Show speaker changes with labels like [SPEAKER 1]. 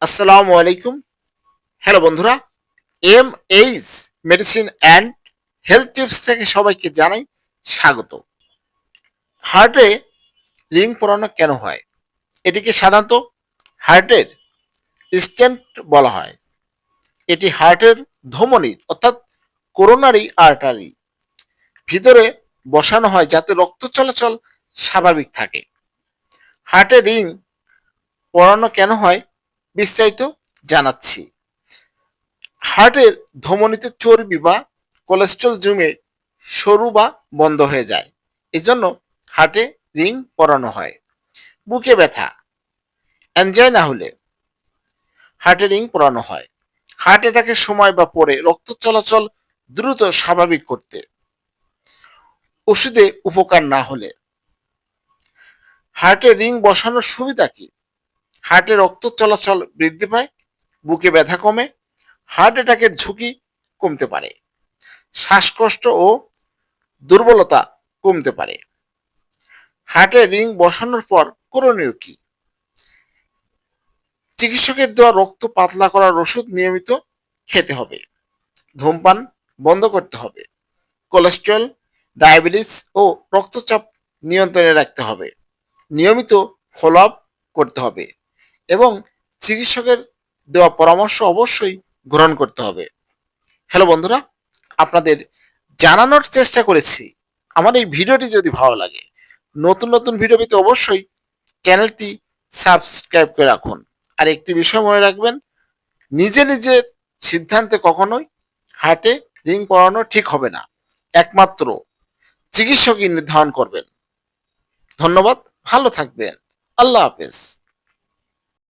[SPEAKER 1] আসসালামু আলাইকুম। হ্যালো বন্ধুরা, M H medicine and health tips থেকে সবাইকে জানাই স্বাগত। হার্টে রিং পরানো কেন হয়? এটিকে সাধারণত হার্টের স্টেন্ট বলা হয়। এটি হার্টের ধমনী অর্থাৎ করোনারি আর্টারি ভিতরে বসানো হয় যাতে রক্ত চলাচল স্বাভাবিক থাকে। হার্টে রিং পরানো কেন হয় বিস্তারিত জানাচ্ছি। হার্টের ধমনীতে চর্বি বা কোলেস্ট্রল জমে সরু বা বন্ধ হয়ে যায়, এজন্য হার্টে রিং পরানো হয়। বুকে ব্যথা, অ্যানজাইনা হলে হার্টে রিং পরানো হয়। হার্ট অ্যাটাকের সময় বা পরে রক্ত চলাচল দ্রুত স্বাভাবিক করতে। ওষুধে উপকার না হলে। হার্টে রিং বসানোর সুবিধা কি? হার্টে রক্ত চলাচল বৃদ্ধি পায়, বুকে ব্যথা কমে, হার্ট অ্যাটাকের ঝুঁকি কমতে পারে, শ্বাসকষ্ট ও দুর্বলতা কমতে পারে। হার্টে রিং বসানোর পর করণীয় কি? চিকিৎসকের দেওয়া রক্ত পাতলা করার ওষুধ নিয়মিত খেতে হবে। ধূমপান বন্ধ করতে হবে। কোলেস্ট্রল, ডায়াবেটিস ও রক্তচাপ নিয়ন্ত্রণে রাখতে হবে। নিয়মিত ফলো আপ করতে হবে এবং চিকিৎসকের দেওয়া পরামর্শ অবশ্যই গ্রহণ করতে হবে। হ্যালো বন্ধুরা, আপনাদের জানানোর চেষ্টা করেছি। আমার এই ভিডিওটি যদি ভালো লাগে, নতুন নতুন ভিডিও পেতে অবশ্যই চ্যানেলটি সাবস্ক্রাইব করে রাখুন। আর একটি বিষয় মনে রাখবেন, নিজে নিজের সিদ্ধান্তে কখনোই হার্টে রিং পরানো ঠিক হবে না। একমাত্র চিকিৎসকই নির্ধারণ করবেন। ধন্যবাদ, ভালো থাকবেন। আল্লাহ হাফেজ।